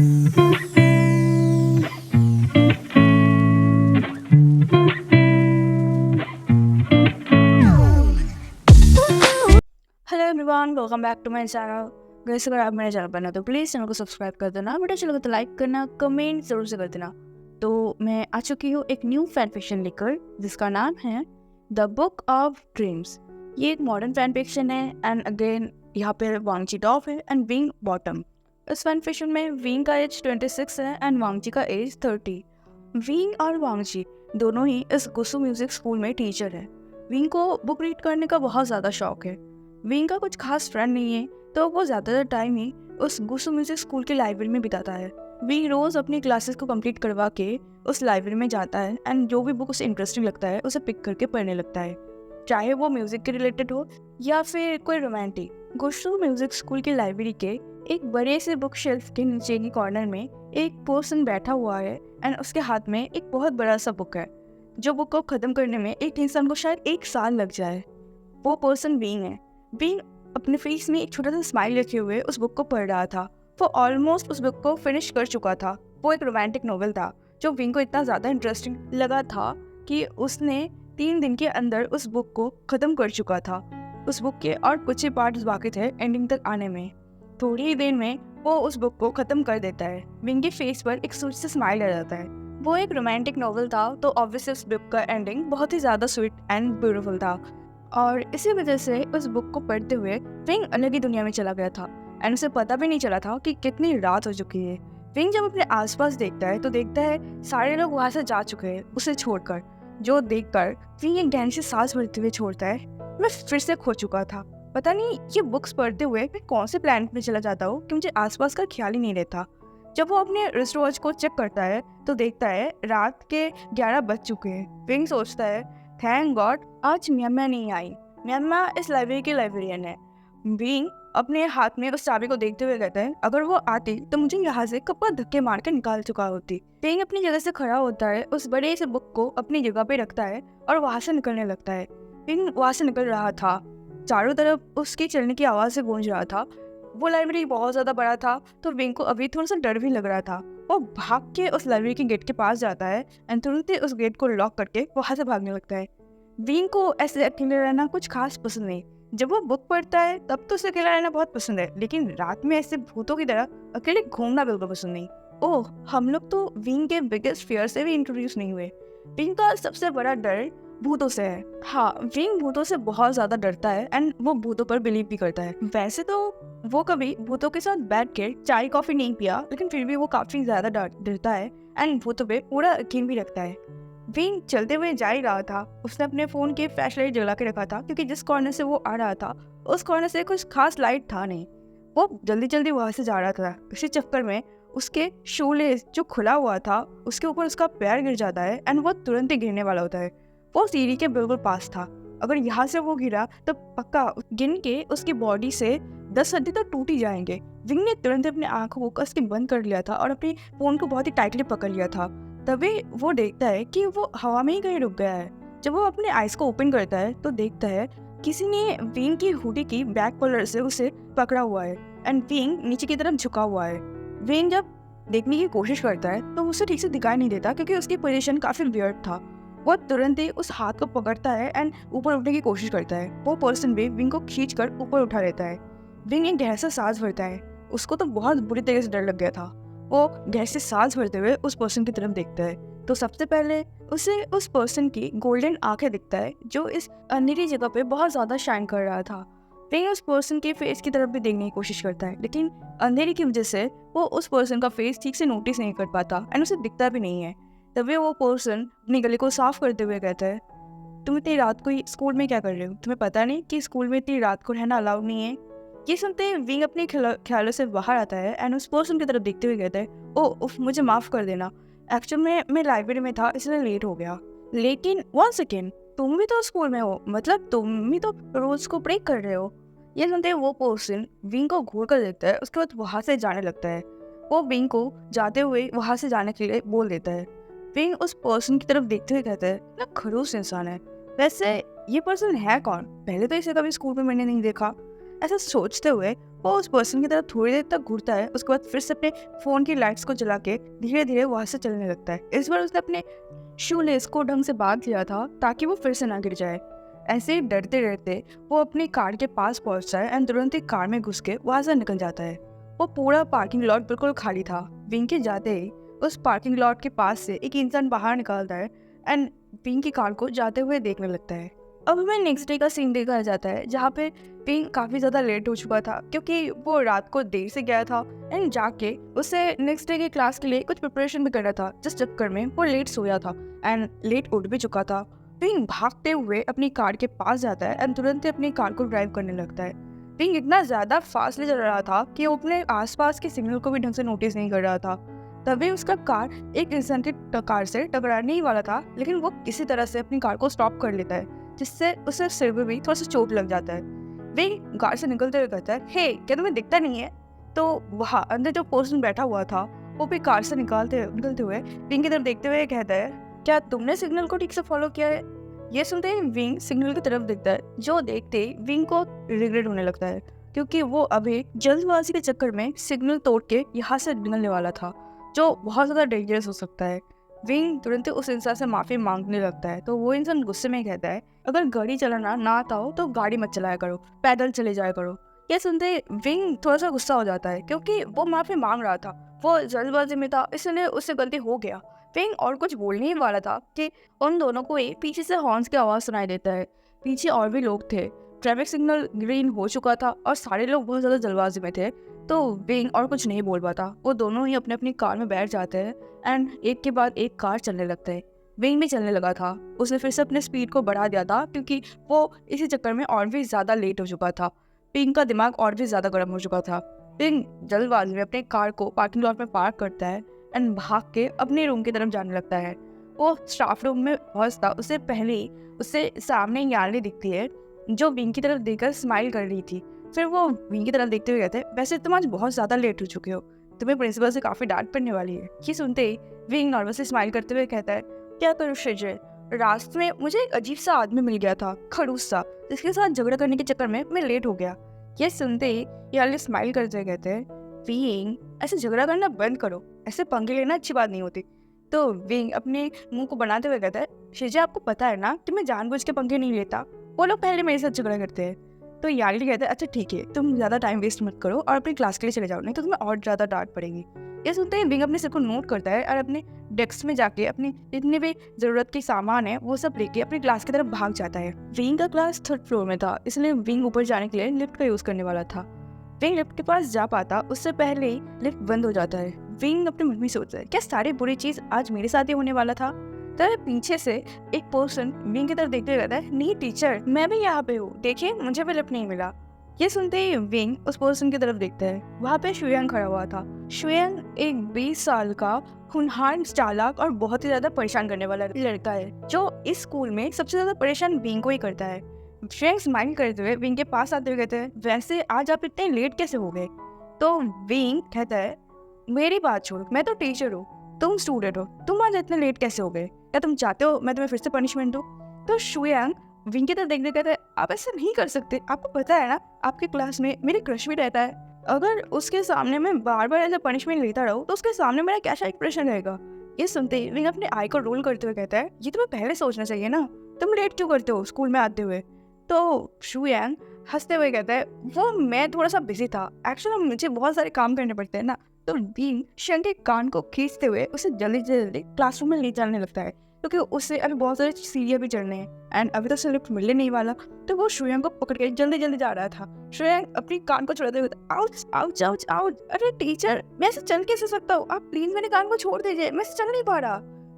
Hello everyone, welcome back to my channel. Guys, अगर आप मेरे चैनल पर ना तो प्लीज़ चैनल को सब्सक्राइब कर देना, वीडियो अच्छा लगे तो लाइक करना, कमेंट ज़रूर से कर देना। तो मैं आ चुकी हूँ एक न्यू फैन फिक्शन लेकर, जिसका नाम है द बुक ऑफ ड्रीम्स। ये एक मॉडर्न फैन फिक्शन है एंड अगेन यहाँ पे वांगची टॉप है एंड विंग बॉटम। इस फैन फिक्शन में विंग का एज 26 है एंड वांगची का एज 30। विंग और वांगची दोनों ही इस गुसु म्यूजिक स्कूल में टीचर है। विंग को बुक रीड करने का बहुत ज़्यादा शौक है। विंग का कुछ खास फ्रेंड नहीं है, तो वो ज़्यादातर टाइम ही उस गुसु म्यूजिक स्कूल की लाइब्रेरी में बिताता है। विंग रोज़ अपनी क्लासेस को कंप्लीट करवा के उस लाइब्रेरी में जाता है एंड जो भी बुक उसे इंटरेस्टिंग लगता है उसे पिक करके पढ़ने लगता है, चाहे वो म्यूजिक के रिलेटेड हो या फिर कोई रोमांटिक। गुसु म्यूजिक स्कूल की लाइब्रेरी के एक बड़े से बुक शेल्फ के नीचे की कॉर्नर में एक पर्सन बैठा हुआ है एंड उसके हाथ में एक बहुत बड़ा सा बुक है, जो बुक को ख़त्म करने में एक इंसान को शायद 1 साल लग जाए। वो पर्सन विंग है। विंग अपने फेस में एक छोटा सा स्माइल रखे हुए उस बुक को पढ़ रहा था। वो ऑलमोस्ट उस बुक को फिनिश कर चुका था। वो एक रोमांटिक नॉवेल था जो विंग को इतना ज़्यादा इंटरेस्टिंग लगा था कि उसने 3 दिन के अंदर उस बुक को ख़त्म कर चुका था। उस बुक के और कुछ ही पार्ट्स बाकी थे एंडिंग तक आने में। थोड़ी ही देर में वो उस बुक को ख़त्म कर देता है। विंग के फेस पर एक स्वीट सा स्माइल आ जाता है। वो एक रोमांटिक नॉवेल था, तो ऑब्वियसली उस बुक का एंडिंग बहुत ही ज़्यादा स्वीट एंड ब्यूटीफुल था और इसी वजह से उस बुक को पढ़ते हुए विंग अलग ही दुनिया में चला गया था एंड उसे पता भी नहीं चला था कि कितनी रात हो चुकी है। विंग जब अपने आसपास देखता है तो देखता है सारे लोग वहाँ से जा चुके हैं उसे छोड़कर, जो देखकर विंग एक गहरी सी सांस भरते हुए छोड़ता है। मैं फिर से खो चुका था। पता नहीं ये बुक्स पढ़ते हुए मैं कौन से प्लैनेट में चला जाता हूँ कि मुझे आसपास का ख्याल ही नहीं रहता। जब वो अपने रिस्ट वॉच को चेक करता है तो देखता है रात के 11 बज चुके हैं। विंग सोचता है, थैंक गॉड आज म्यामा नहीं आई। म्यामा इस लाइब्रेरी की लाइब्रेरियन है। विंग अपने हाथ में उस चाबी को देखते हुए कहता है, अगर वो आती तो मुझे यहाँ से कब का धक्के मार के निकाल चुका होती। विंग अपनी जगह से खड़ा होता है, उस बड़े से बुक को अपनी जगह पे रखता है और वहाँ से निकलने लगता है। विंग वहाँ से निकल रहा था, चारों तरफ उसकी चलने की आवाज़ से गूंज रहा था। वो लाइब्रेरी बहुत ज़्यादा बड़ा था, तो विंग को अभी थोड़ा सा डर भी लग रहा था। वो भाग के उस लाइब्रेरी के गेट के पास जाता है एंड तुरंत ही उस गेट को लॉक करके वहाँ से भागने लगता है। विंग को ऐसे अकेले रहना कुछ खास पसंद नहीं। जब वो बुक पढ़ता है तब तो उसे अकेला रहना बहुत पसंद है, लेकिन रात में ऐसे भूतों की तरह अकेले घूमना बिल्कुल पसंद नहीं। ओह, हम लोग तो विंग के बिगेस्ट फियर से भी इंट्रोड्यूस नहीं हुए। विंग का सबसे बड़ा डर भूतों से है। हाँ, विंग भूतों से बहुत ज़्यादा डरता है एंड वो भूतों पर बिलीव भी करता है। वैसे तो वो कभी भूतों के साथ बैठ के चाय कॉफ़ी नहीं पिया, लेकिन फिर भी वो काफ़ी ज़्यादा डरता है एंड भूतों पे पूरा यकीन भी रखता है। विंग चलते हुए जा ही रहा था। उसने अपने फ़ोन के फ्लैश लाइट जला के रखा था, क्योंकि जिस कॉर्नर से वो आ रहा था उस कॉर्नर से कुछ खास लाइट था नहीं। वो जल्दी जल्दी वहाँ से जा रहा था। इसी चक्कर में उसके शूलेस जो खुला हुआ था उसके ऊपर उसका पैर गिर जाता है एंड वो तुरंत ही गिरने वाला होता है। वो सीढ़ी के बिल्कुल पास था। अगर यहाँ से वो गिरा तो पक्का गिन के उसकी बॉडी से 10 हड्डी तो टूट ही जाएंगे। विंग ने तुरंत अपनी आंखों को कस के बंद कर लिया था और अपने फ़ोन को बहुत ही टाइटली पकड़ लिया था। तभी वो देखता है कि वो हवा में ही कहीं रुक गया है। जब वो अपने आइज को ओपन करता है तो देखता है किसी ने विंग की हुडी की बैक कॉलर से उसे पकड़ा हुआ है एंड विंग नीचे की तरफ झुका हुआ है। विंग जब देखने की कोशिश करता है तो उसे ठीक से दिखाई नहीं देता, क्योंकि उसकी पोजीशन काफ़ी वियर्ड था। वो तुरंत ही उस हाथ को पकड़ता है एंड ऊपर उठने की कोशिश करता है। वो पर्सन भी विंग को खींचकर ऊपर उठा लेता है। विंग एक गहरा सा सांस भरता है। उसको तो बहुत बुरी तरह से डर लग गया था। वो गहरे से सांस भरते हुए उस पर्सन की तरफ देखता है तो सबसे पहले उसे उस पर्सन की गोल्डन आंखें दिखता है, जो इस अंधेरी जगह पे बहुत ज़्यादा शाइन कर रहा था। विंग उस पर्सन के फेस की तरफ भी देखने की कोशिश करता है, लेकिन अंधेरी की वजह से वो उस पर्सन का फेस ठीक से नोटिस नहीं कर पाता एंड उसे दिखता भी नहीं है। तभी वो पर्सन अपनी गले को साफ करते हुए कहता है, तुम इतनी रात को स्कूल में क्या कर रहे हो? तुम्हें पता नहीं कि स्कूल में इतनी रात को रहना अलाउड नहीं है? ये सुनते ही विंग अपने ख्यालों से बाहर आता है एंड उस पर्सन की तरफ देखते हुए कहता है, ओह मुझे माफ़ कर देना, एक्चुअल में मैं लाइब्रेरी में था इसलिए लेट हो गया। लेकिन 1 सेकेंड, तुम भी तो स्कूल में हो, मतलब तुम भी तो रूल्स को ब्रेक कर रहे हो। ये सुनते ही वो पर्सन विंग को घूर कर देखता है, उसके बाद वहाँ से जाने लगता है। वो विंग को जाते हुए वहाँ से जाने के लिए बोल देता है। विंग उस पर्सन की तरफ देखते हुए कहता है, ना खड़ूस इंसान है। वैसे ये पर्सन है कौन? पहले तो इसे कभी स्कूल में मैंने नहीं देखा। ऐसा सोचते हुए वो उस पर्सन की तरफ थोड़ी देर तक घूरता है। उसके बाद फिर से अपने फ़ोन की लाइट्स को जला के धीरे धीरे वहाँ से चलने लगता है। इस बार उसने अपने शू लेस को ढंग से बांध लिया था ताकि वो फिर से ना गिर जाए। ऐसे ही डरते डरते वो अपनी कार के पास पहुंचता है एंड तुरंत ही कार में घुस के वहाँ से निकल जाता है। वो पूरा पार्किंग लॉट बिल्कुल खाली था। विंग के जाते ही उस पार्किंग लॉट के पास से एक इंसान बाहर निकलता है एंड विंग की कार को जाते हुए देखने लगता है। अब हमें नेक्स्ट डे का सीन देखा जाता है जहाँ पे विंग काफ़ी ज़्यादा लेट हो चुका था क्योंकि वो रात को देर से गया था एंड जाके उसे नेक्स्ट डे के क्लास के लिए कुछ प्रिपरेशन भी करना था, जिस चक्कर में वो लेट सोया था एंड लेट उठ भी चुका था। विंग भागते हुए अपनी कार के पास जाता है एंड तुरंत ही अपनी कार को ड्राइव करने लगता है। विंग इतना ज़्यादा फास्टली चल रहा था कि वो अपने आसपास के सिग्नल को भी ढंग से नोटिस नहीं कर रहा था। तभी उसका कार एक इंसान की कार से टकराने ही वाला था, लेकिन वो किसी तरह से अपनी कार को स्टॉप कर लेता है, जिससे उसे सिर में भी थोड़ा सा चोट लग जाता है। विंग कार से निकलते हुए कहता है, हे क्या तुम्हें दिखता नहीं है? तो वहाँ अंदर जो पर्सन बैठा हुआ था वो भी कार से निकलते हुए विंग की तरफ देखते हुए कहता है, क्या तुमने सिग्नल को ठीक से फॉलो किया है? ये सुनते ही विंग सिग्नल की तरफ देखता है, जो देखते ही विंग को रिग्रेट होने लगता है क्योंकि वो अभी जल्दबाजी के चक्कर में सिग्नल तोड़ के यहाँ से निकलने वाला था, जो बहुत ज़्यादा डेंजरस हो सकता है। विंग तुरंत उस इंसान से माफ़ी मांगने लगता है तो वो इंसान गुस्से में कहता है, अगर गाड़ी चलाना ना आता हो तो गाड़ी मत चलाया करो, पैदल चले जाया करो। ये सुनते ही विंग थोड़ा सा गुस्सा हो जाता है क्योंकि वो माफ़ी मांग रहा था, वो जल्दबाजी में था, इसलिए उससे गलती हो गया। विंग और कुछ बोलने ही वाला था कि उन दोनों को ही पीछे से हॉर्न्स की आवाज़ सुनाई देता है। पीछे और भी लोग थे। ट्रैफिक सिग्नल ग्रीन हो चुका था और सारे लोग बहुत ज़्यादा जल्दबाजी में थे, तो विंग और कुछ नहीं बोल पाता। वो दोनों ही अपने अपनी कार में बैठ जाते हैं एंड एक के बाद एक कार चलने लगते हैं। विंग भी चलने लगा था। उसने फिर से अपने स्पीड को बढ़ा दिया था क्योंकि वो इसी चक्कर में और भी ज़्यादा लेट हो चुका था। विंग का दिमाग और भी ज़्यादा गर्म हो चुका था। विंग जल्दबाजी में अपनी कार को पार्किंग लॉट में पार्क करता है एंड भाग के अपने रूम की तरफ जाने लगता है। वो स्टाफ रूम में पहुंचता उससे पहले ही उससे सामने यार्ली दिखती है जो विंग की तरफ देखकर स्माइल कर रही थी। फिर वो विंग की तरफ देखते हुए कहते हैं, वैसे तुम आज बहुत ज़्यादा लेट हो चुके हो, तुम्हें प्रिंसिपल से काफ़ी डांट पड़ने वाली है। ये सुनते ही विंग नॉर्मसली स्माइल करते हुए कहता है, क्या करूँ शिजर, रास्ते में मुझे एक अजीब सा आदमी मिल गया था, खड़ूस सा, जिसके साथ झगड़ा करने के चक्कर में मैं लेट हो गया। ये सुनते ही यार्ली स्माइल करते हुए कहते हैं, विंग ऐसे झगड़ा करना बंद करो, ऐसे पंगे लेना अच्छी बात नहीं होती। तो विंग अपने मुंह को बनाते हुए कहता है, शिजा आपको पता है ना कि मैं जानबूझ के पंगे नहीं लेता, वो लोग पहले मेरे साथ झगड़ा करते हैं। तो यार्ली कहता है, अच्छा ठीक है, तुम ज़्यादा टाइम वेस्ट मत करो और अपनी क्लास के लिए चले जाओ, नहीं तो तुम्हें और ज़्यादा डांट पड़ेगी। ये सुनते ही विंग अपने सिर को नोट करता है और अपने डेस्क में जाके अपनी जितने भी ज़रूरत के सामान है वो सब लेके अपनी क्लास की तरफ भाग जाता है। विंग का क्लास 3rd फ्लोर में था, इसलिए विंग ऊपर जाने के लिए लिफ्ट का यूज़ करने वाला था। विंग लिफ्ट के पास जा पाता उससे पहले ही लिफ्ट बंद हो जाता है। विंग अपने मन में सोचता है, क्या सारी बुरी चीज़ आज मेरे साथ ही होने वाला था? तो पीछे से एक पर्सन विंग की तरफ देखते रहता है, नहीं टीचर, मैं भी यहाँ पे हूँ, देखिए मुझे भी लिफ्ट नहीं मिला। ये सुनते ही विंग उस पर्सन की तरफ देखता है। वहाँ पे शुयांग खड़ा हुआ था। शुयांग एक 20 साल का खूनहार, चालाक और बहुत ही ज्यादा परेशान करने वाला लड़का है, जो इस स्कूल में सबसे ज्यादा परेशान विंग को ही करता है। शुयांग स्माइल करते हुए विंग के पास आते हुए कहते हैं, वैसे आज आप इतने लेट कैसे हो गए? तो विंग कहता है, मेरी बात छोड़ो, मैं तो टीचर हूँ, तुम स्टूडेंट हो, तुम आज इतने लेट कैसे हो गए? क्या तुम चाहते हो मैं तुम्हें फिर से पनिशमेंट दूँ? तो शुयांग विंग की तरफ देखते कहते हैं, आप ऐसा नहीं कर सकते, आपको पता है ना आपके क्लास में मेरे क्रश भी रहता है, अगर उसके सामने मैं बार बार ऐसा पनिशमेंट लेता रहूँ तो उसके सामने मेरा कैसा एक्सप्रेशन रहेगा? ये सुनते ही विंग अपने आई को रोल करते हुए कहता है, ये तुम्हें पहले सोचना चाहिए ना, तुम लेट क्यों करते हो स्कूल में आते हुए? तो शुयांग हंसते हुए कहता है, वो मैं थोड़ा सा बिजी था, एक्चुअली मुझे बहुत सारे काम करने पड़ते हैं ना। तो विंग शुयांग के कान को खींचते हुए उसे जल्दी जल्दी क्लासरूम में ले जाने लगता है क्योंकि उससे अभी बहुत सारे सीढ़ियाँ भी चढ़ने हैं एंड अभी तक लिफ्ट मिलने नहीं वाला। तो वो शुयांग को पकड़ के जल्दी जल्दी जा रहा था। शुयांग अपनी कान को छुड़ाते हुए, आउच आउच आउच आउच, अरे टीचर मैं ऐसे चल कैसे सकता हूँ, आप प्लीज मेरे कान को छोड़ दीजिए, मैं चल नहीं पा रहा।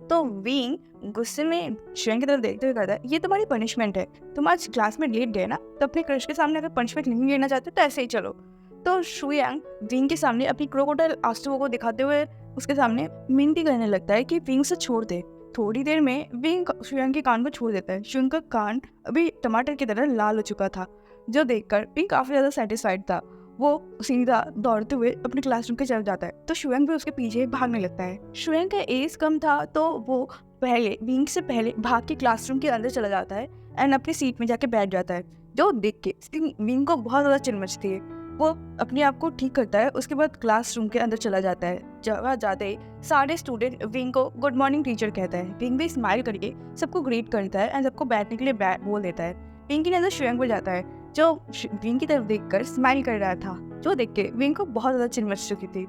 तो विंग गुस्से में शुयांग की तरफ देखते हुए कहता है, ये तुम्हारी पनिशमेंट है, तुम आज क्लास में लेट गए ना, तो अपने क्रश के सामने अगर पनिशमेंट नहीं लेना चाहते तो ऐसे ही चलो। तो शुयांग विंग के सामने अपनी क्रोकोडाइल आंसुओं को दिखाते हुए उसके सामने मिनती करने लगता है कि विंग से छोड़ दे। थोड़ी देर में विंग शुयांग के कान को छोड़ देता है। शुयांग का कान अभी टमाटर की तरह लाल हो चुका था, जो देखकर विंग काफी ज्यादा सेटिस्फाइड था। वो सीधा दौड़ते हुए अपने क्लासरूम के चल जाता है। तो शुयांग भी उसके पीछे भागने लगता है। शुयांग का एज कम था तो वो पहले विंग से पहले भाग के क्लासरूम के अंदर चला जाता है एंड अपनी सीट में जाके बैठ जाता है। जो देख के विंग को बहुत ज़्यादा चिढ़ मचती है। वो अपने आप को ठीक करता है, उसके बाद क्लासरूम के अंदर चला जाता है। जगह जाते ही सारे स्टूडेंट विंग को गुड मॉर्निंग टीचर कहता है। विंग भी स्माइल करके सबको ग्रीट करता है एंड सबको बैठने के लिए बोल देता है। विंग की नज़र शुयांग पर जाता है, जो विंग की तरफ देखकर स्माइल कर रहा था, जो देख के विंग को बहुत ज़्यादा चिढ़ मच चुकी थी।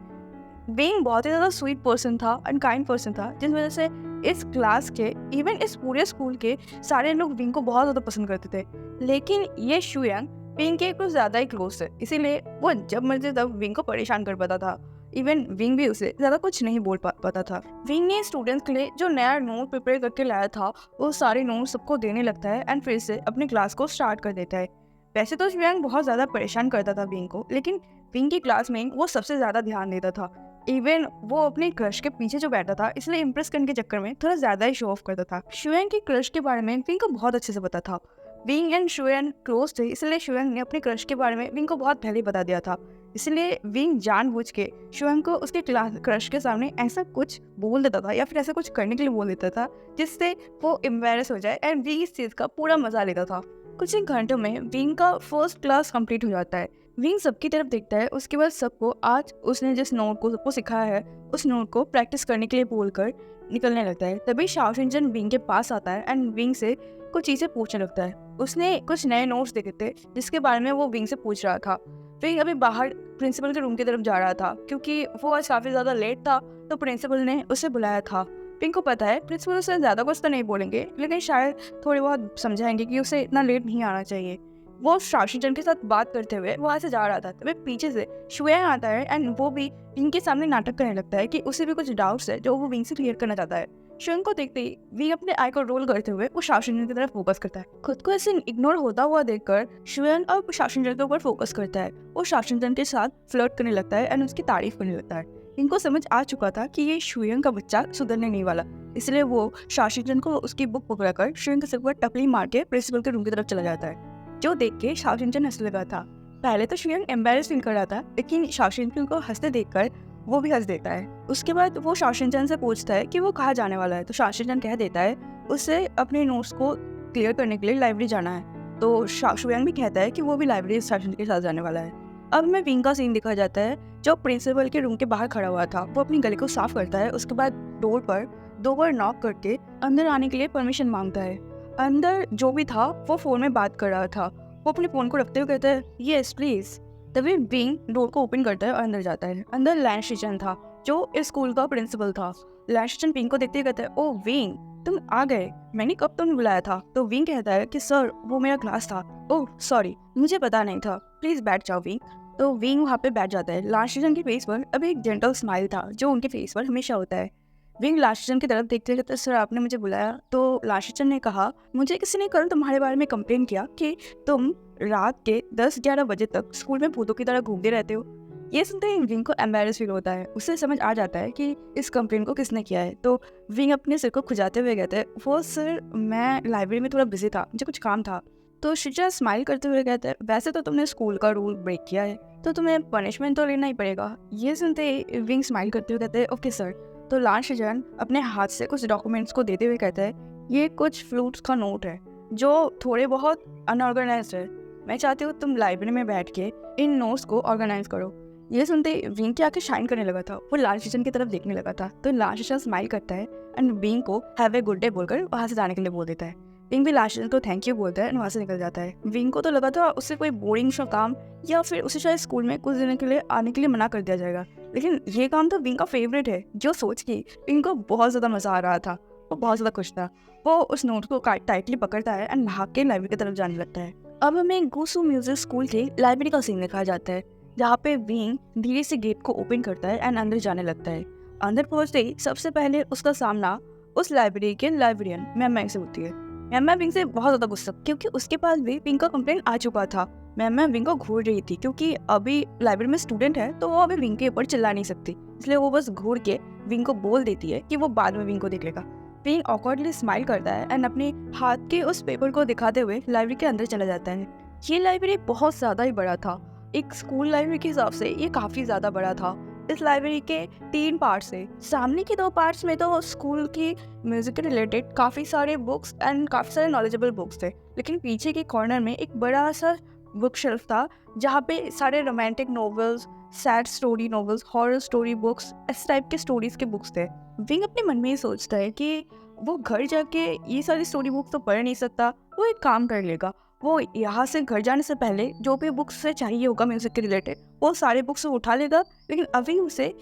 विंग बहुत ही ज़्यादा स्वीट पर्सन था एंड काइंड पर्सन था, जिस वजह से इस क्लास के, इवन इस पूरे स्कूल के सारे लोग विंग को बहुत ज़्यादा पसंद करते थे। लेकिन ये शुयांग विंग के कुछ ज़्यादा ही क्लोज थे, इसीलिए वो जब मर्जी तब विंग को परेशान कर पाता था। इवन विंग भी उसे ज़्यादा कुछ नहीं बोल पाता था। विंग ने स्टूडेंट्स के लिए जो नया नोट प्रिपेयर करके लाया था, वो सारे नोट सबको देने लगता है एंड फिर से अपनी क्लास को स्टार्ट कर देता है। वैसे तो शुयांग बहुत ज़्यादा परेशान करता था विंग को, लेकिन विंग की क्लास में वो सबसे ज़्यादा ध्यान देता था। इवन वो अपने क्रश के पीछे जो बैठा था, इसलिए इम्प्रेस करने के चक्कर में थोड़ा ज़्यादा ही शो ऑफ करता था। शुयांग के क्रश के बारे में विंग को बहुत अच्छे से पता था। विंग एंड शुयांग क्लोज थे, इसलिए शुयांग ने अपने क्रश के बारे में विंग को बहुत पहले बता दिया था। इसलिए विंग जानबूझ के शुयांग को उसके क्रश के सामने ऐसा कुछ बोल देता था या फिर ऐसा कुछ करने के लिए बोल देता था जिससे वो एम्बैरेस हो जाए एंड विंग इस चीज़ का पूरा मजा लेता था। कुछ ही घंटों में विंग का फर्स्ट क्लास कंप्लीट हो जाता है। विंग सबकी तरफ देखता है, उसके बाद सबको आज उसने जिस नोट को सबको सिखाया है उस नोट को प्रैक्टिस करने के लिए बोलकर निकलने लगता है। तभी शाओशिनचन विंग के पास आता है एंड विंग से कुछ चीज़ें पूछने लगता है। उसने कुछ नए नोट्स देखे थे जिसके बारे में वो विंग से पूछ रहा था। विंग अभी बाहर प्रिंसिपल के रूम की तरफ जा रहा था, क्योंकि वो आज काफ़ी ज़्यादा लेट था, तो प्रिंसिपल ने उसे बुलाया था। विंग को पता है प्रिंसिपल उसे ज़्यादा कुछ तो नहीं बोलेंगे, लेकिन शायद थोड़ी बहुत समझाएंगे कि उसे इतना लेट नहीं आना चाहिए। वो शाओशिनचन के साथ बात करते हुए वहाँ से जा रहा था, तभी पीछे से शुयांग आता है एंड वो भी विंग के सामने नाटक करने लगता है कि उसे भी कुछ डाउट्स है जो वो विंग से क्लियर करना चाहता है। शुयांग को देखते ही विंग अपने आई को रोल करते हुए वो शाओशिनचन की तरफ फोकस करता है। खुद को ऐसे इग्नोर होता हुआ देखकर शुयांग अब शाओशिनचन के ऊपर फोकस करता है। वो शाओशिनचन के साथ फ्लर्ट करने लगता है एंड उसकी तारीफ करने लगता है। इनको समझ आ चुका था कि ये शुयांग का बच्चा सुधरने नहीं वाला, इसलिए वो शाओशिनचन को उसकी बुक पकड़ाकर शुयांग के सिर पर टपली मार के प्रिंसिपल के रूम की तरफ चला जाता है, जो देख के शाओशिनचन हंसने लगा था। पहले तो शुयांग एम्बैरेस फील कर रहा था, लेकिन शाओशिनचन को हंसते देखकर वो भी हंस देता है। उसके बाद वो शाओशिनचन से पूछता है कि वो कहाँ जाने वाला है, तो शाओशिनचन कह देता है उसे अपने नोट्स को क्लियर करने के लिए लाइब्रेरी जाना है। तो शुयांग भी कहता है कि वो भी लाइब्रेरी शाओशिनचन के साथ जाने वाला है। अब में विंग का सीन दिखा जाता है, जो प्रिंसिपल के रूम के बाहर खड़ा हुआ था। वो अपनी गले को साफ करता है, उसके बाद डोर पर 2 बार नॉक करके अंदर आने के लिए परमिशन मांगता है। अंदर जो भी था वो फोन में बात कर रहा था। वो अपने फोन को रखते हुए कहता है यस प्लीज। तभी विंग डोर को ओपन करता है और अंदर जाता है। अंदर लैंशिचन था, जो इस स्कूल का प्रिंसिपल था। लैंशिचन विंग को देखते हुए कहता है ओ विंग, तुम आ गए, मैंने कब तुम्हें बुलाया था? तो विंग कहता है कि सर वो मेरा क्लास था, ओह सॉरी मुझे पता नहीं था, प्लीज बैठ जाओ विंग। तो विंग वहाँ पे बैठ जाता है। लैंशिचन के फेस पर अभी एक जेंटल स्माइल था, जो उनके फेस पर हमेशा होता है। विंग लैंशिचन की तरफ देखते कहते सर आपने मुझे बुलाया? तो लैंशिचन ने कहा मुझे किसी ने कल तुम्हारे बारे में कंप्लेन किया कि तुम रात के 10-11 बजे तक स्कूल में भूतों की तरह घूमते रहते हो। ये सुनते ही विंग को एम्बैरेस फील होता है। उसे समझ आ जाता है कि इस कंप्लेन को किसने किया है। तो विंग अपने सिर को खुजाते हुए कहते हैं वो सर मैं लाइब्रेरी में थोड़ा बिजी था, मुझे कुछ काम था। तो शिजा स्माइल करते हुए कहते हैं वैसे तो तुमने स्कूल का रूल ब्रेक किया है, तो तुम्हें पनिशमेंट तो लेना ही पड़ेगा। ये सुनते ही विंग स्माइल करते हुए कहते हैं ओके सर। तो लैंशिचन अपने हाथ से कुछ डॉक्यूमेंट्स को देते हुए कहता है ये कुछ फ्लूट्स का नोट है जो थोड़े बहुत अनऑर्गेनाइज्ड है, मैं चाहती हूँ तुम लाइब्रेरी में बैठ के इन नोट्स को ऑर्गेनाइज करो। ये सुनते विंग की आंखें शाइन करने लगा था, वो लैंशिचन की तरफ देखने लगा था। तो लैंशिचन स्माइल करता है एंड विंग को हैव ए गुड डे बोलकर वहाँ से जाने के लिए बोल देता है। विंग भी लैंशिचन को थैंक यू बोलता है एंड वहाँ से निकल जाता है। विंग को तो लगा था उससे कोई बोरिंग सा काम या फिर उसे शायद स्कूल में कुछ दिनों के लिए आने के लिए मना कर दिया जाएगा, लेकिन ये काम तो विंग का फेवरेट है। जो सोच के विंग को बहुत ज़्यादा मज़ा आ रहा था, वो बहुत ज़्यादा खुश था। वो उस नोट को टाइटली पकड़ता है एंड भाग के लाइब्रेरी की तरफ जाने लगता है। अब हमें गुसू म्यूजिक स्कूल के लाइब्रेरी का सीन दिखाया जाता है, जहाँ पे विंग धीरे से गेट को ओपन करता है एंड अंदर जाने लगता है। अंदर पहुँचते ही सबसे पहले उसका सामना उस लाइब्रेरी के लाइब्रेरियन मैम से होती है। मैम विंग से बहुत ज़्यादा गुस्सा, क्योंकि उसके पास भी विंग का कंप्लेंट आ चुका था। मैम विंग को घूर रही थी, क्योंकि अभी लाइब्रेरी में स्टूडेंट है तो वो अभी विंग के ऊपर चिल्ला नहीं सकती, इसलिए वो बस घूर के विंग को बोल देती है कि वो बाद में विंग को देख लेगा। विंग ऑकवर्डली स्माइल करता है एंड अपने हाथ के उस पेपर को दिखाते हुए लाइब्रेरी के अंदर चला जाता है। ये लाइब्रेरी बहुत ज़्यादा ही बड़ा था, एक स्कूल लाइब्रेरी के हिसाब से ये काफ़ी ज़्यादा बड़ा था। इस लाइब्रेरी के 3 पार्ट्स है। सामने के 2 पार्ट्स में तो स्कूल की म्यूजिक के रिलेटेड काफ़ी सारे बुक्स एंड काफ़ी सारे नॉलेजेबल बुक्स थे, लेकिन पीछे के कॉर्नर में एक बड़ा सा बुक शेल्फ था जहाँ पे सारे romantic novels, sad story novels, horror story books, इस टाइप के स्टोरीज के बुक्स थे। विंग अपने मन में ही सोचता है कि वो घर जाके ये सारी स्टोरी बुक्स तो पढ़ नहीं सकता, वो एक काम कर लेगा, वो यहाँ से घर जाने से पहले जो भी बुक्स से चाहिए होगा म्यूजिक के रिलेटेड वो सारे बुक्स उठा लेगा, लेकिन अभी उसे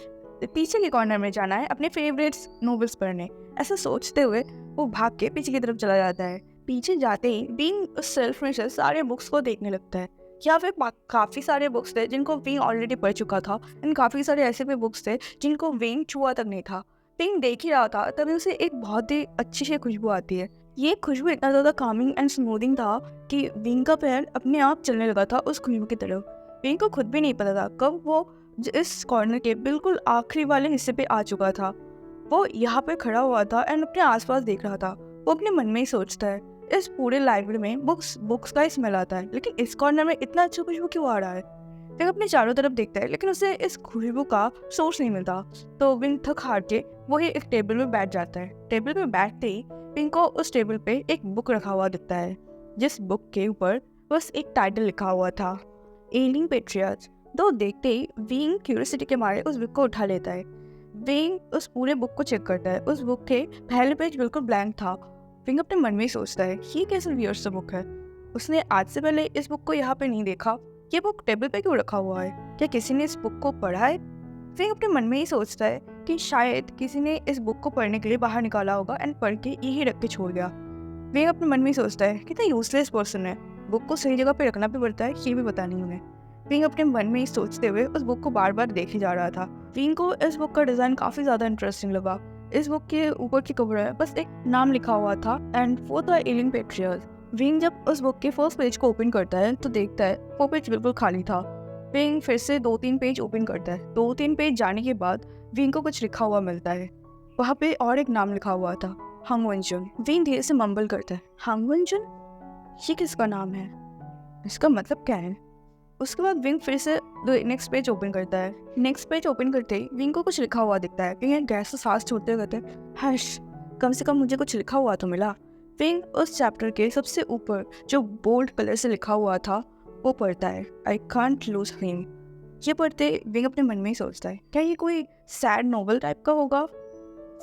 पीछे के कॉर्नर में जाना है अपने फेवरेट्स नॉवेल्स पढ़ने। ऐसा सोचते हुए वो भाग के पीछे की तरफ चला जाता है। पीछे जाते ही विंग उस शेल्फ में से सारे बुक्स को देखने लगता है। यहाँ पे काफ़ी सारे बुक्स थे जिनको विंग ऑलरेडी पढ़ चुका था, एंड काफ़ी सारे ऐसे भी बुक्स थे जिनको विंग छुआ तक नहीं था। विंग देख ही रहा था तभी उसे एक बहुत ही अच्छी सी खुशबू आती है। ये खुशबू इतना ज़्यादा कामिंग एंड स्मूथिंग था कि विंग का पैर अपने आप चलने लगा था उस खुशबू की तरफ। विंग को खुद भी नहीं पता था कब वो इस कॉर्नर के बिल्कुल आखिरी वाले हिस्से पे आ चुका था। वो यहाँ पे खड़ा हुआ था एंड अपने आसपास देख रहा था। वो अपने मन में ही सोचता है, इस पूरे लाइब्रेरी में बुक्स का ही स्मेल आता है, लेकिन इस कॉर्नर में इतना अच्छा खुशबू क्यों आ रहा है। विंग अपने चारों तरफ देखता है लेकिन उसे इस खुशबू का सोर्स नहीं मिलता। तो विंग थक हार के वही एक टेबल में बैठ जाता है। टेबल पे बैठते ही विंग को उस टेबल पे एक बुक रखा हुआ दिखता है, जिस बुक के ऊपर बस एक टाइटल लिखा हुआ था, एलिंग पेट्रियट्स। तो देखते ही विंग क्यूरियोसिटी के मारे उस बुक को उठा लेता है। विंग उस पूरे बुक को चेक करता है। उस बुक के पहले पेज बिल्कुल ब्लैंक था। विंग अपने मन में ही सोचता है, ये कैसे वियर्ड सा बुक है, उसने आज से पहले इस बुक को यहाँ पे नहीं देखा, ये बुक टेबल पे क्यों रखा हुआ है, क्या किसी ने इस बुक को पढ़ा है। विंग अपने मन में ही सोचता है कि शायद किसी ने इस बुक को पढ़ने के लिए बाहर निकाला होगा एंड पढ़ के यही रख के छोड़ गया। विंग अपने मन में ही सोचता है कितना यूजलेस पर्सन है, बुक को सही जगह पे रखना भी पड़ता है, ये भी पता नहीं उन्हें। विंग अपने मन में ही सोचते हुए उस बुक को बार बार देखे जा रहा था। विंग को इस बुक का डिजाइन काफी ज्यादा इंटरेस्टिंग लगा। इस बुक के ऊपर की कवर है बस एक नाम लिखा हुआ था एंड वो था एलिंग पेट्रियट्स। विंग जब उस बुक के फर्स्ट पेज को ओपन करता है तो देखता है वो पेज बिल्कुल खाली था। विंग फिर से 2-3 पेज ओपन करता है। 2-3 पेज जाने के बाद विंग को कुछ लिखा हुआ मिलता है। वहाँ पे और एक नाम लिखा हुआ था, हंग वंजुन। विंग धीरे से मम्बल करता है, हंग वंजुन, ये किसका नाम है, इसका मतलब क्या है। उसके बाद विंग फिर से नेक्स्ट पेज ओपन करता है। नेक्स्ट पेज ओपन करते ही विंग को कुछ लिखा हुआ दिखता है। विंग गैस से सांस छोड़ते हुए कहते हैं, हश, कम से कम मुझे कुछ लिखा हुआ तो मिला। विंग उस चैप्टर के सबसे ऊपर जो बोल्ड कलर से लिखा हुआ था वो पढ़ता है, आई कांट लूज हिम। ये पढ़ते विंग अपने मन में ही सोचता है, क्या ये कोई सैड नॉवल टाइप का होगा।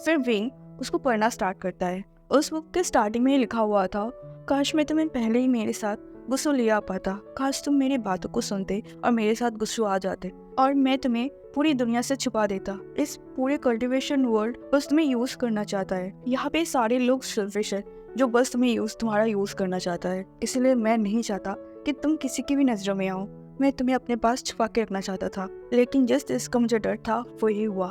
फिर विंग उसको पढ़ना स्टार्ट करता है। उस बुक के स्टार्टिंग में ही लिखा हुआ था, काश मैं तुम्हें पहले ही मेरे साथ गुस्सो लिया पाता, काश तुम मेरी बातों को सुनते और मेरे साथ गुस्सो आ जाते और मैं तुम्हें पूरी दुनिया से छुपा देता। इस पूरे कल्टीवेशन वर्ल्ड बस तुम्हें यूज करना चाहता है। यहाँ पे सारे लोग सेल्फिश है जो बस तुम्हारा यूज करना चाहता है। इसलिए मैं नहीं चाहता कि तुम किसी की भी नजरों में आओ। मैं तुम्हें अपने पास छुपा के रखना चाहता था, लेकिन जिस इसका मुझे डर था वही हुआ।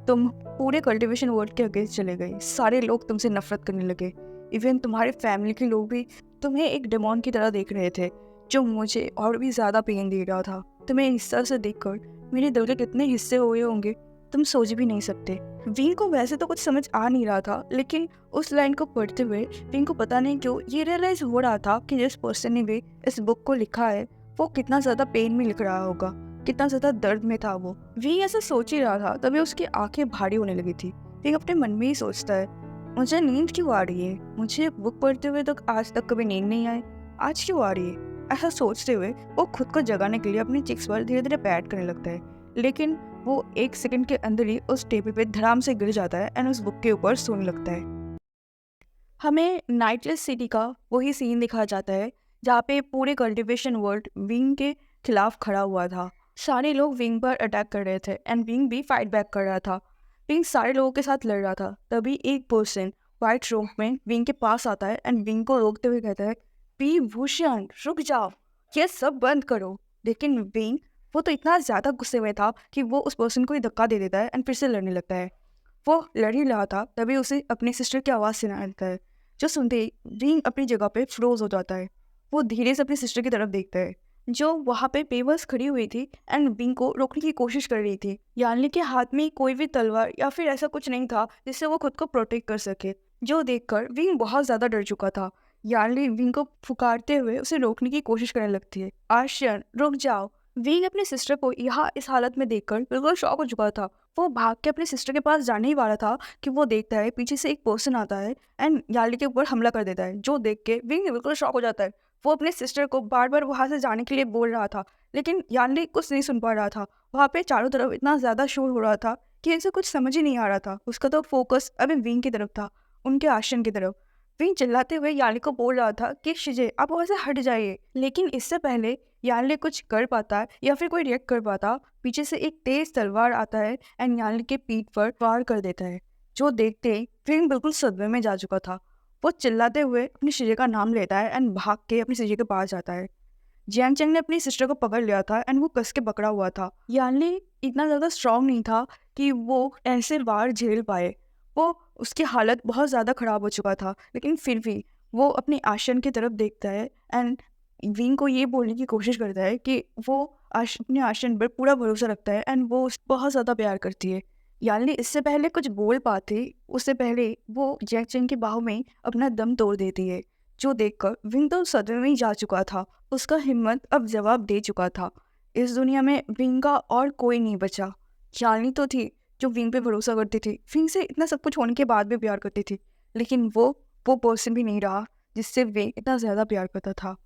तुम पूरे कल्टीवेशन वर्ल्ड के अगेंस्ट चले गए। सारे लोग तुमसे नफरत करने लगे। इवन तुम्हारे फैमिली के लोग भी तुम्हें एक डेमोन की तरह देख रहे थे जो मुझे और भी ज्यादा पेन दे रहा था। तुम्हें इस तरह से देखकर मेरे दिल के कितने हिस्से हुए होंगे तुम सोच भी नहीं सकते। विंग को वैसे तो कुछ समझ आ नहीं रहा था, लेकिन उस लाइन को पढ़ते हुए विंग को पता नहीं क्यों ये रियलाइज हो रहा था कि जिस पर्सन ने भी इस बुक को लिखा है वो कितना ज्यादा पेन में लिख रहा होगा, कितना ज्यादा दर्द में था वो। विंग ऐसा सोच ही रहा था तभी उसकी आंखें भारी होने लगी थी। विंग अपने मन में ही सोचता है, मुझे नींद क्यों आ रही है, मुझे बुक पढ़ते हुए तो आज तक कभी नींद नहीं आई, आज क्यों आ रही है। ऐसा सोचते हुए वो खुद को जगाने के लिए अपनी चिक्स पर धीरे धीरे बैठ करने लगता है, लेकिन वो 1 सेकंड के अंदर ही उस टेबल पे धड़ाम से गिर जाता है एंड उस बुक के ऊपर सोने लगता है। हमें नाइटलेस सिटी का वही सीन दिखाया जाता है जहाँ पे पूरे कल्टीवेशन वर्ल्ड विंग के खिलाफ खड़ा हुआ था। सारे लोग विंग पर अटैक कर रहे थे एंड विंग भी फाइट बैक कर रहा था। विंग सारे लोगों के साथ लड़ रहा था। तभी एक पर्सन व्हाइट रोब में विंग के पास आता है एंड विंग को रोकते हुए कहता है, पी भूषण रुक जाओ, ये सब बंद करो। लेकिन विंग वो तो इतना ज़्यादा गुस्से में था कि वो उस पर्सन को ही धक्का दे देता है एंड फिर से लड़ने लगता है। वो लड़ ही रहा था तभी उसे अपनी सिस्टर की आवाज़ सुनाई देता है, जो सुनते ही विंग अपनी जगह पे फ्रोज हो जाता है। वो धीरे से अपनी सिस्टर की तरफ देखता है जो वहाँ पे बेबस खड़ी हुई थी एंड विंग को रोकने की कोशिश कर रही थी। यार्ली के हाथ में कोई भी तलवार या फिर ऐसा कुछ नहीं था जिससे वो खुद को प्रोटेक्ट कर सके, जो देखकर विंग बहुत ज़्यादा डर चुका था। यार्ली विंग को पुकारते हुए उसे रोकने की कोशिश करने लगती है, आर्शियन रुक जाओ। विंग अपनी सिस्टर को यहाँ इस हालत में देखकर बिल्कुल शॉक हो चुका था। वो भाग के अपनी सिस्टर के पास जाने ही वाला था कि वो देखता है पीछे से एक पर्सन आता है एंड यार्ली के ऊपर हमला कर देता है, जो देख के विंग बिल्कुल शॉक हो जाता है। वो अपने सिस्टर को बार बार वहां से जाने के लिए बोल रहा था, लेकिन यार्ली कुछ नहीं सुन पा रहा था। वहाँ पे चारों तरफ इतना ज्यादा शोर हो रहा था कि इसे कुछ समझ ही नहीं आ रहा था। उसका तो फोकस अभी विंग की तरफ था, उनके आश्रम की तरफ। विंग चिल्लाते हुए यार्ली को बोल रहा था कि शिजे आप वहां से हट जाइए, लेकिन इससे पहले यार्ली कुछ कर पाता है या फिर कोई रिएक्ट कर पाता, पीछे से एक तेज तलवार आता है एंड यार्ली के पीठ पर वार कर देता है, जो देखते ही विंग बिल्कुल सदमे में जा चुका था। वो चिल्लाते हुए अपनी शिजे का नाम लेता है एंड भाग के अपनी शिजे के पास जाता है। जियांग चैंग ने अपनी सिस्टर को पकड़ लिया था एंड वो कस के पकड़ा हुआ था। यानली इतना ज़्यादा स्ट्रांग नहीं था कि वो ऐसे वार झेल पाए। वो उसकी हालत बहुत ज़्यादा ख़राब हो चुका था, लेकिन फिर भी वो अपने आशन की तरफ देखता है एंड विंग को ये बोलने की कोशिश करता है कि वो अपने आशन पर पूरा भरोसा रखता है एंड वो उसको बहुत ज़्यादा प्यार करती है। यानली इससे पहले कुछ बोल पाते, उससे पहले वो जैक चैंग की बाहों में अपना दम तोड़ देती है, जो देखकर विंग तो सदमे में ही जा चुका था। उसका हिम्मत अब जवाब दे चुका था। इस दुनिया में विंग का और कोई नहीं बचा। शालिनी तो थी जो विंग पे भरोसा करती थी, विंग से इतना सब कुछ होने के बाद भी प्यार करती थी, लेकिन वो पर्सन भी नहीं रहा जिससे विंग इतना ज़्यादा प्यार करता था।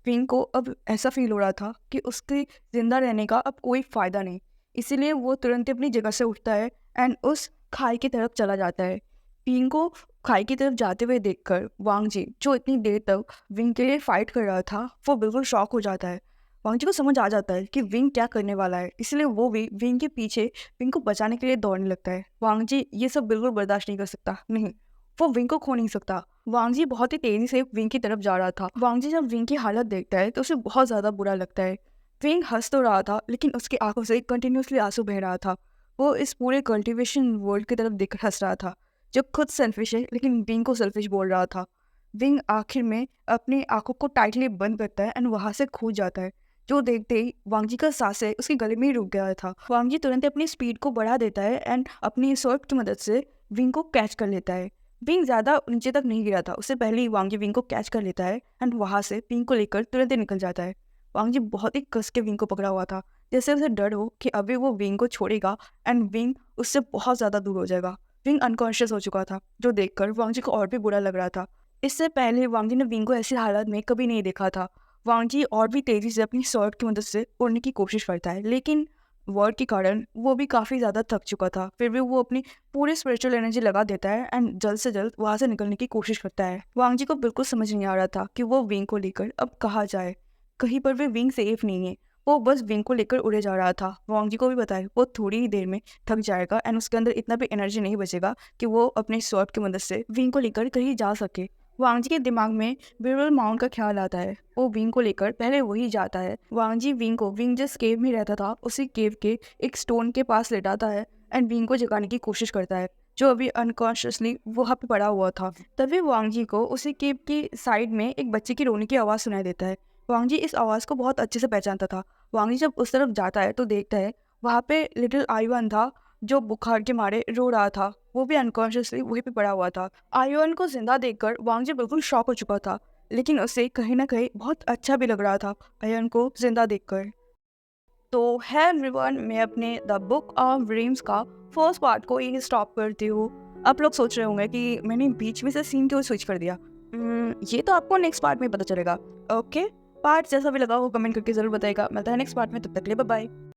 विंग को अब ऐसा फील हो रहा था कि उसके जिंदा रहने का अब कोई फ़ायदा नहीं, इसीलिए वो तुरंत ही अपनी जगह से उठता है एंड उस खाई की तरफ चला जाता है। विंग को खाई की तरफ जाते हुए देखकर वांग जी, जो इतनी देर तक विंग के लिए फाइट कर रहा था, वो बिल्कुल शॉक हो जाता है। वांग जी को समझ आ जाता है कि विंग क्या करने वाला है, इसलिए वो भी विंग के पीछे विंग को बचाने के लिए दौड़ने लगता है। वांग जी ये सब बिल्कुल बर्दाश्त नहीं कर सकता, नहीं, वो विंग को खो नहीं सकता। वांग जी बहुत ही तेजी से विंग की तरफ जा रहा था। वांग जी जब विंग की हालत देखता है तो उसे बहुत ज़्यादा बुरा लगता है। विंग हंस तो रहा था, लेकिन उसकी आंखों से कंटिन्यूसली आंसू बह रहा था। वो इस पूरे कल्टीवेशन वर्ल्ड की तरफ देख हंस रहा था, जो खुद सेल्फिश है लेकिन विंग को सेल्फिश बोल रहा था। विंग आखिर में अपनी आंखों को टाइटली बंद करता है एंड वहां से खो जाता है, जो देखते ही वांगजी का सांसें उसके गले में ही रुक गया था। वांगजी तुरंत अपनी स्पीड को बढ़ा देता है एंड अपनी स्वॉर्ड की मदद से विंग को कैच कर लेता है। विंग ज्यादा नीचे तक नहीं गिरा था, उससे पहले ही वांगजी विंग को कैच कर लेता है एंड वहां से विंग को लेकर तुरंत ही निकल जाता है। वांगजी बहुत ही कस के विंग को पकड़ा हुआ था, जैसे उसे डर हो कि अभी वो विंग को छोड़ेगा एंड विंग उससे बहुत ज्यादा दूर हो जाएगा। विंग अनकॉन्शियस हो चुका था, जो देखकर वांगजी को और भी बुरा लग रहा था। इससे पहले वांगजी ने विंग को ऐसी हालत में कभी नहीं देखा था। वांगजी और भी तेजी से अपनी स्वॉर्ड की मदद से उड़ने की कोशिश करता है, लेकिन वर्ड के कारण वो भी काफ़ी ज़्यादा थक चुका था। फिर भी वो अपनी पूरी स्पिरिचुअल एनर्जी लगा देता है एंड जल्द से जल्द वहाँ से निकलने की कोशिश करता है। वांगजी को बिल्कुल समझ नहीं आ रहा था कि वो विंग को लेकर अब कहाँ जाए। कहीं पर भी विंग सेफ नहीं है। वो बस विंग को लेकर उड़े जा रहा था। वांगजी को भी पता है वो थोड़ी ही देर में थक जाएगा एंड उसके अंदर इतना भी एनर्जी नहीं बचेगा कि वो अपने स्वॉर्ड की मदद से विंग को लेकर कहीं जा सके। वांगजी के दिमाग में बिरबल माउंट का ख्याल आता है। वो विंग को लेकर पहले वही जाता है। वांगजी विंग जिस केव में रहता था उसी केव के एक स्टोन के पास लेटाता है एंड विंग को जगाने की कोशिश करता है, जो अभी अनकॉन्शियसली वहाँ पे पड़ा हुआ था। तभी वांगजी को उसी केव की साइड में एक बच्चे की रोने की आवाज़ सुनाई देता है। वांगजी इस आवाज़ को बहुत अच्छे से पहचानता था। वांगजी जब उस तरफ जाता है तो देखता है वहाँ पे लिटिल आयुअन था, जो बुखार के मारे रो रहा था। वो भी अनकॉन्शियसली वहीं पे पड़ा हुआ था। आयुअन को जिंदा देखकर वांगजी बिल्कुल शॉक हो चुका था, लेकिन उसे कहीं ना कहीं बहुत अच्छा भी लग रहा था आयुअन को जिंदा देखकर। तो है एवरीवन, मैं अपने द बुक ऑफ ड्रीम्स का फर्स्ट पार्ट को यही स्टॉप करती हूँ। आप लोग सोच रहे होंगे कि मैंने बीच में से सीन क्यों स्विच कर दिया। ये तो आपको नेक्स्ट पार्ट में पता चलेगा। ओके, पार्ट जैसा भी लगा वो कमेंट करके जरूर बताएगा। मिलता है नेक्स्ट पार्ट में, तब तक के लिए बाय बाय।